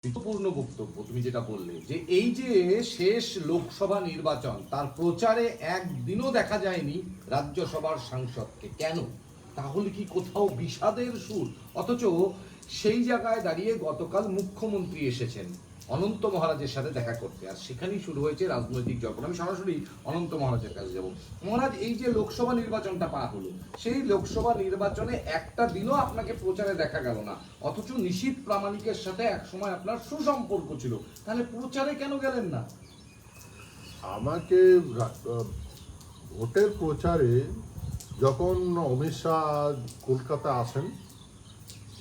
গুরুত্বপূর্ণ বক্তব্য তুমি যেটা বললে যে এই যে শেষ লোকসভা নির্বাচন তার প্রচারে একদিনও দেখা যায়নি রাজ্যসভার সাংসদকে। কেন? তাহলে কি কোথাও বিষাদের সুর? অথচ সেই জায়গায় দাঁড়িয়ে গতকাল মুখ্যমন্ত্রী এসেছেন অনন্ত মহারাজের সাথে দেখা করতে, আর সেখানেই শুরু হয়েছে রাজনৈতিক জল্পনা। আমি সরাসরি অনন্ত মহারাজের কাছে যাব। মহারাজ, এই যে লোকসভা নির্বাচনটা পার হলো, সেই লোকসভা নির্বাচনে একটা দিনও আপনাকে প্রচারে দেখা গেল না, অথচ নিশীথ প্রামাণিকের সাথে একসময় আপনার সুসম্পর্ক ছিল, তাহলে প্রচারে কেন গেলেন না? আমাকে ভোটের প্রচারে যখন অমিত শাহ কলকাতা আসেন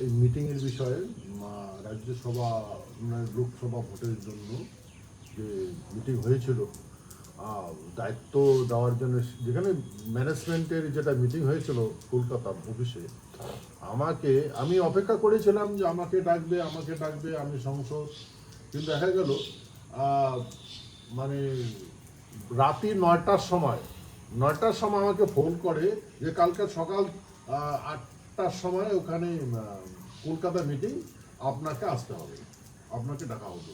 এই মিটিংয়ের বিষয়ে, রাজ্যসভা লোকসভা ভোটের জন্য যে মিটিং হয়েছিল, দায়িত্ব দেওয়ার জন্য, যেখানে ম্যানেজমেন্টের যেটা মিটিং হয়েছিল কলকাতার অফিসে, আমি অপেক্ষা করেছিলাম যে আমাকে ডাকবে, আমি সংসদ। কিন্তু দেখা গেল মানে রাতি 9টার সময় আমাকে ফোন করে যে কালকে সকাল 8টার সময় ওখানে কলকাতা মিটিং, আপনাকে আসতে হবে, আপনাকে ডাকা হবে।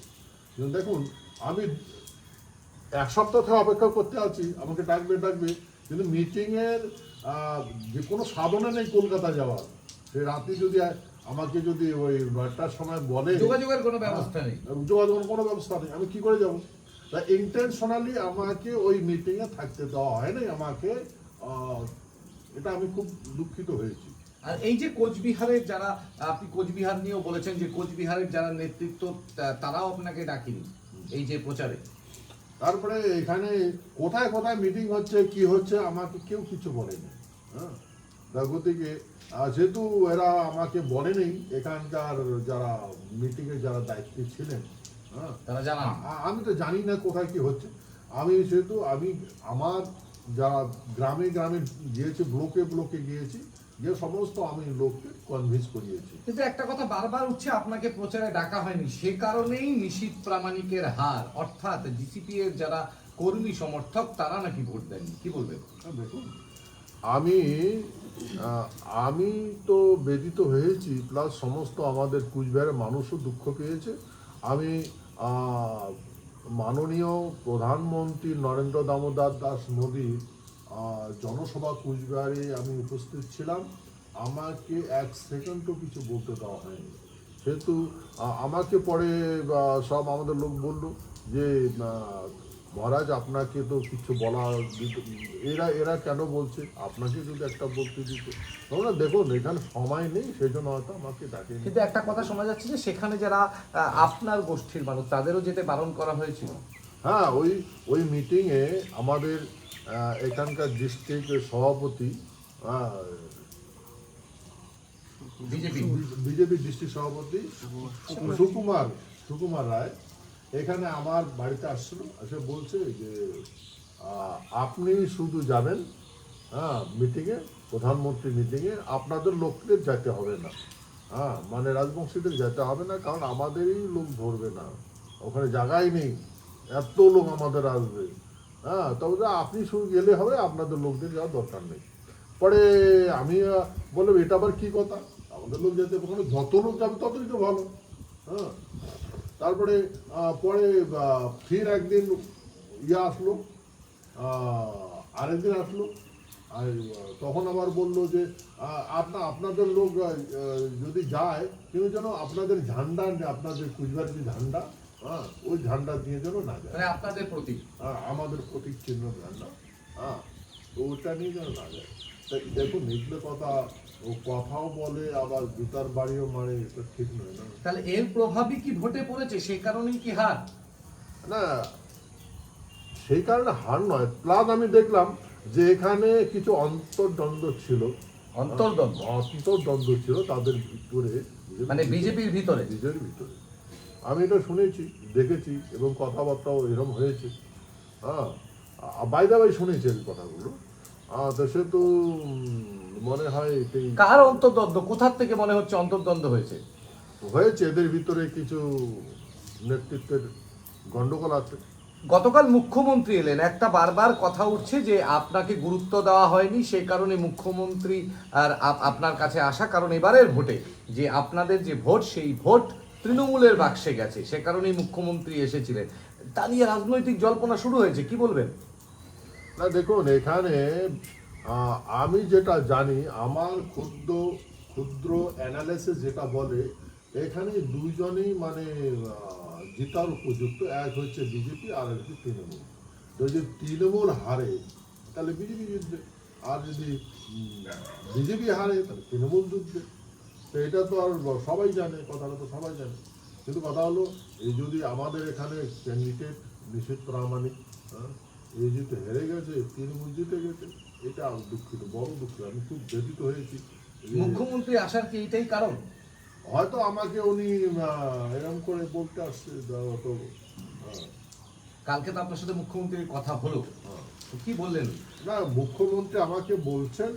কিন্তু দেখুন, আমি এক সপ্তাহ থেকে অপেক্ষা করতে আছি, আমাকে ডাকবে, কিন্তু মিটিংয়ের যে কোনো সাধনা নেই কলকাতা যাওয়ার। সেই রাতে যদি আমাকে ওই 9টার সময় বলে, যোগাযোগের কোনো ব্যবস্থা নেই, আমি কি করে যাবো? তা ইন্টেনশনালি আমাকে ওই মিটিংয়ে থাকতে দেওয়া হয় নাই আমাকে। এটা আমি খুব দুঃখিত হয়েছি। আর এই যে কোচবিহারের যারা, আপনি কোচবিহার নিয়েও বলেছেন যে কোচবিহারের যারা নেতৃত্ব তারাও আপনাকে ডাকেনি এই যে প্রচারে। তারপরে এখানে কোথায় কোথায় মিটিং হচ্ছে, কি হচ্ছে, আমাকে কেউ কিছু বলেনি। হ্যাঁ, গতিকে যেহেতু এরা আমাকে বলেনি, এখানকার যারা মিটিংয়ে যারা দায়িত্বে ছিলেন, হ্যাঁ, তারা জানান, আমি তো জানি না কোথায় কি হচ্ছে। আমি আমার যারা গ্রামে গিয়েছি, ব্লকে গিয়েছি, যে সমস্ত আমি লোককে কনভিন্স করিয়েছি। কিন্তু একটা কথা বারবার উঠছে, আপনাকে প্রচারে ডাকা হয়নি, সে কারণেই নিশীথ প্রামাণিকের হার, অর্থাৎ ডিসিপি এর যারা কর্মী সমর্থক তারা নাকি ভোট দেননি। কি বলবেন? দেখুন, আমি তো ব্যথিত হয়েছি, প্লাস সমস্ত আমাদের কুচবিহারের মানুষও দুঃখ পেয়েছে। আমি মাননীয় প্রধানমন্ত্রী নরেন্দ্র দামোদর দাস মোদী জনসভা কুচবিহারে আমি উপস্থিত ছিলাম, আমাকে এক সেকেন্ডও কিছু বলতে দেওয়া হয়নি। সেহেতু আমাকে পরে সব আমাদের লোক বলল যে মহারাজ, আপনাকে তো কিছু বলা এরা কেন বলছে, আপনাকে যদি একটা বলতে দিত। তোমরা দেখুন, এখানে সময় নেই, সেই জন্য হয়তো আমাকে ডাকে। কিন্তু একটা কথা শোনা যাচ্ছে যে সেখানে যারা আপনার গোষ্ঠীর মানুষ তাদেরও যেতে বারণ করা হয়েছিল। হ্যাঁ, ওই মিটিংয়ে আমাদের এখানকার ডিস্ট্রিক্ট সভাপতি, বিজেপি ডিস্ট্রিক্ট সভাপতি সুকুমার রায় এখানে আমার বাড়িতে আসছিল, এসে বলছে যে আপনি শুধু যাবেন, হ্যাঁ, মিটিংয়ে, প্রধানমন্ত্রী মিটিংয়ে, আপনাদের লোকদের যেতে হবে না। হ্যাঁ, মানে রাজবংশীদের যেতে হবে না, কারণ আমাদেরই লোক ধরবে না, ওখানে জায়গাই নেই, এত লোক আমাদের আসবে। হ্যাঁ, তবে আপনি শুধু গেলে হবে, আপনাদের লোকদের যাওয়ার দরকার নেই। পরে আমি বললাম, এটা আবার কি কথা, আমাদের লোক যেতে, ওখানে যত লোক যাবে ততই তো ভালো। হ্যাঁ, তারপরে পরে ফির একদিন আসলো, আরেকদিন আসলো, আর তখন আবার বললো যে আপনাদের লোক যদি যায়, কেউ যেন আপনাদের ঝান্ডা, আপনাদের কুচবিহারের যে ঝান্ডা, হ্যাঁ, ওই ঝান্ডা দিয়ে যেন না যায়, আপনাদের প্রতীক, আমাদের প্রতীক চিহ্ন ঝান্ডা, হ্যাঁ, তো ওটা নিয়ে যেন না যায়। তাই দেখুন, নিচলে কথাও বলে, আবার জুতার বাড়িও মারে, এটা ঠিক নয় না। তাহলে এর প্রভাবই কি ভোটে পড়েছে, সেই কারণেই কি হার? না, সেই কারণে হার নয়, প্লাস আমি দেখলাম যে এখানে কিছু অন্তর্দ্বন্দ্ব ছিল তাদের ভিতরে, মানে বিজেপির ভিতরে। আমি এটা শুনেছি, দেখেছি, এবং কথাবার্তাও এরকম হয়েছে। হ্যাঁ, বাইরে শুনেছি এই কথাগুলো। তো সে তো মনে হয় কার অন্তর্দ্বন্দ্ব, কোথার থেকে মনে হচ্ছে অন্তর্দ্বন্দ্ব হয়েছে? এদের ভিতরে কিছু নেতৃত্বের গন্ডগোল আছে। গতকাল মুখ্যমন্ত্রী এলেন, একটা বারবার কথা উঠছে যে আপনাকে গুরুত্ব দেওয়া হয়নি, সেই কারণে মুখ্যমন্ত্রী আর আপনার কাছে আসা, কারণ এবারের ভোটে যে আপনাদের যে ভোট, সেই ভোট তৃণমূলের বাক্সে গেছে, সে কারণেই মুখ্যমন্ত্রী এসেছিলেন, তা নিয়ে রাজনৈতিক জল্পনা শুরু হয়েছে, কি বলবেন? না দেখুন, এখানে আমি যেটা জানি, আমার ক্ষুদ্র ক্ষুদ্র অ্যানালিসিস যেটা বলে, এখানে দুইজনই মানে জেতার উপযুক্ত। এক হচ্ছে বিজেপি আর একটি তৃণমূল। তো যদি তৃণমূল হারে তাহলে বিজেপি জিতবে, আর যদি বিজেপি হারে তাহলে তৃণমূল জিতবে। তো এটা তো আর সবাই জানে, কথাটা তো সবাই জানে। কিন্তু কথা হলো, এই যদি আমাদের এখানে ক্যান্ডিডেট নিশীথ প্রামাণিক, হ্যাঁ, এই জিতে হেরে গেছে, তৃণমূল জিতে গেছে, এটা দুঃখিত, বড় দুঃখিত। আমি খুব ব্যথিত হয়েছি। মুখ্যমন্ত্রী আসার কি এটাই কারণ? হয়তো আমাকে উনি এরকম করে বলতে আসছে তো। কালকে তো আপনার সাথে মুখ্যমন্ত্রীর কথা হলো, তো কি বললেন? না, মুখ্যমন্ত্রী আমাকে বলছেন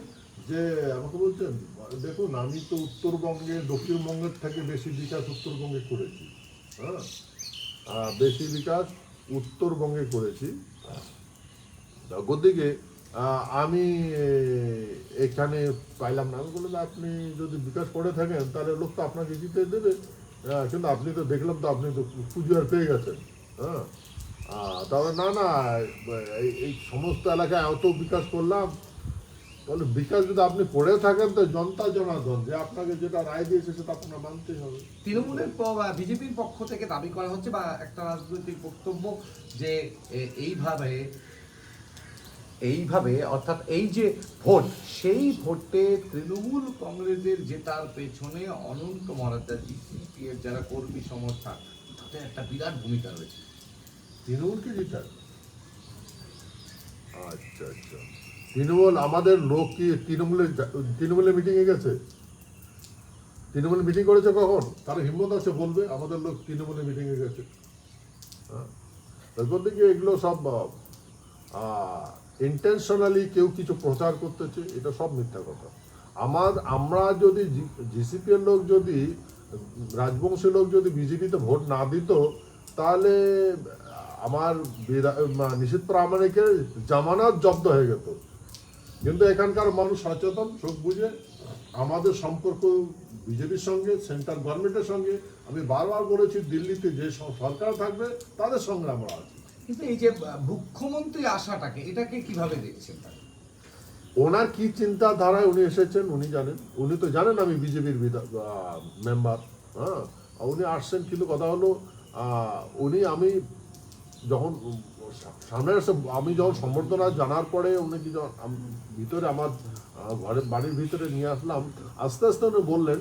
দেখুন, আমি তো উত্তরবঙ্গে দক্ষিণবঙ্গের থেকে বেশি বিকাশ উত্তরবঙ্গে করেছি। হ্যাঁ, বেশি বিকাশ উত্তরবঙ্গে করেছি। ওদিকে আমি এখানে পাইলাম না। আমি বললাম, আপনি যদি বিকাশ করে থাকেন তাহলে লোক তো আপনাকে জিতে দেবে। কিন্তু আপনি তো দেখলাম তো, আপনি তো পুজোর পেয়ে গেছেন। হ্যাঁ, তাহলে না না, এই সমস্ত এলাকায় এত বিকাশ করলাম। তাহলে বিকাশ যদি আপনি করে থাকেন তো জনতা জনার্দন যে আপনাকে যেটা রায় দিয়েছে সেটা আপনার মানতেই হবে। তৃণমূলের বিজেপির পক্ষ থেকে দাবি করা হচ্ছে, বা একটা রাজনৈতিক বক্তব্য, যে এইভাবে এইভাবে অর্থাৎ এই যে ভোট, সেই ভোটে তৃণমূল কংগ্রেসের জেতার পেছনে অনন্ত মহারাজা জিসিপি এর যারা কর্মী সমর্থক, তাদের একটা বিরাট ভূমিকা রয়েছে। তৃণমূলকে জিতার? আচ্ছা আচ্ছা, তৃণমূল আমাদের লোক কি তৃণমূলের মিটিংয়ে গেছে? তৃণমূল মিটিং করেছে কখন? তার হিম্মত আছে বলবে আমাদের লোক তৃণমূলের মিটিংয়ে গেছে? হ্যাঁ, তারপর থেকে এগুলো সব ইন্টেনশনালি কেউ কিছু প্রচার করতেছে, এটা সব মিথ্যা কথা। আমরা যদি জিসিপি এর লোক, যদি রাজবংশী লোক যদি বিজেপিতে ভোট না দিত, তাহলে আমার নিশীথ প্রামাণিকের জামানত জব্দ হয়ে যেত। কিন্তু এখানকার মানুষ সচেতন, চোখ বুঝে। আমাদের সম্পর্ক বিজেপির সঙ্গে, সেন্ট্রাল গভর্নমেন্টের সঙ্গে। আমি বারবার বলেছি, দিল্লিতে যে সরকার থাকবে তাদের সঙ্গে আমরা আছি। কিন্তু এই যে মুখ্যমন্ত্রী আসাটাকে, এটাকে কিভাবে দেখছেন? ওনার কি চিন্তাধারায় উনি এসেছেন উনি জানেন। উনি তো জানেন আমি বিজেপির মেম্বার। হ্যাঁ, উনি আসছেন, কিন্তু কথা হলো আমি যখন সামনে আসে, আমি যখন সম্বর্ধনা জানার পরে উনি কি ভিতরে আমার বাড়ির ভিতরে নিয়ে আসলাম, আস্তে আস্তে উনি বললেন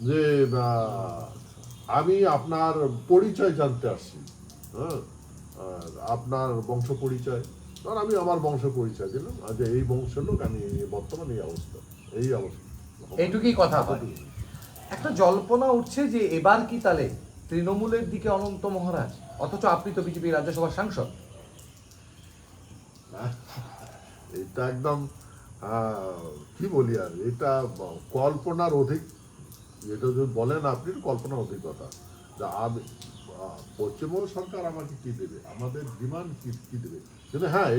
যে আমি আপনার পরিচয় জানতে আসছি। হ্যাঁ, আপনার বংশ পরিচয়। আর আমি আমার বংশ পরিচয় দিলাম, যে এই বংশের লোক, আমি বর্তমানে এই অবস্থা। এইটুকুই কথা হয়। একটা জল্পনা উঠছে যে এবার কি তাহলে তৃণমূলের দিকে অনন্ত মহারাজ, অথচ আপনি তো বিজেপি রাজ্যসভার সাংসদ। এটা একদম কি বলি আর, এটা কল্পনার অধিক। যেটা যদি বলেন আপনি, কল্পনার অধিকতা। পশ্চিমবঙ্গ সরকার আমাকে কি দেবে, আমাদের ডিমান্ড কি দেবে। কিন্তু হ্যাঁ,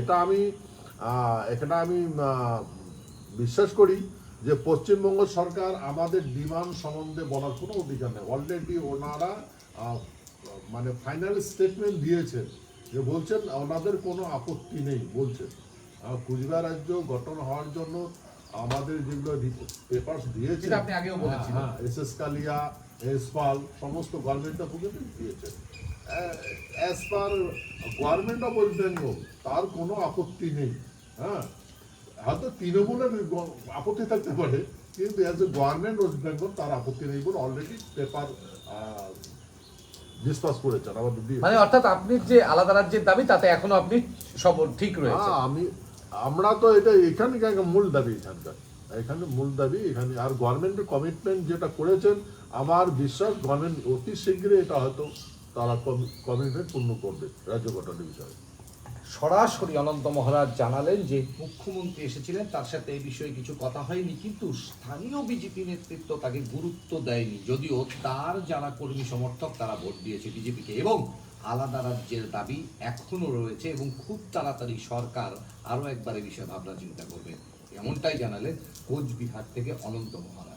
এখানে আমি বিশ্বাস করি যে পশ্চিমবঙ্গ সরকার আমাদের ডিমান্ড সম্বন্ধে বলার কোনো অধিকার নেই। অলরেডি ওনারা মানে ফাইনাল স্টেটমেন্ট দিয়েছেন, যে বলছেন ওনাদের কোনো আপত্তি নেই। বলছেন কুচবিহার রাজ্য গঠন হওয়ার জন্য আমাদের যেগুলো পেপার্স দিয়েছে, আপনি আগেও বলেছিলেন, এসএস কালিয়া, এসপাল, সমস্ত গভর্নমেন্ট অফ দিয়েছে। As per government of West Bengal তার কোনো আপত্তি নেই। হ্যাঁ, হয়তো তৃণমূলের আপত্তি থাকতে পারে, কিন্তু as a government West Bengal তার আপত্তি নেই বলে অলরেডি পেপার ডিসকাস করেছেন আমাদের দিয়ে। মানে অর্থাৎ আপনি যে আলাদা রাজ্যের দাবি, তাতে এখনো আপনি সব ঠিক রয়েছে। আমরা তো এটা এখানে মূল দাবি, এখানে মূল দাবি এখানে। আর গভর্নমেন্টের কমিটমেন্ট যেটা করেছেন, আমার বিশ্বাস গভর্নমেন্ট অতি শীঘ্রই এটা হয়তো তারা কমিটমেন্ট পূর্ণ করবে রাজ্য গঠনের বিষয়ে। সরাসরি অনন্ত মহারাজ জানালেন যে মুখ্যমন্ত্রী এসেছিলেন, তার সাথে এই বিষয়ে কিছু কথা হয়নি, কিন্তু স্থানীয় বিজেপি নেতৃত্ব তাকে গুরুত্ব দেয়নি, যদিও তার যারা কর্মী সমর্থক তারা ভোট দিয়েছে বিজেপিকে, এবং আলাদা রাজ্যের দাবি এখনো রয়েছে, এবং খুব তাড়াতাড়ি সরকার আরও একবার এই বিষয়ে ভাবনা চিন্তা করবে, এমনটাই জানালেন কোচবিহার থেকে অনন্ত মহারাজ।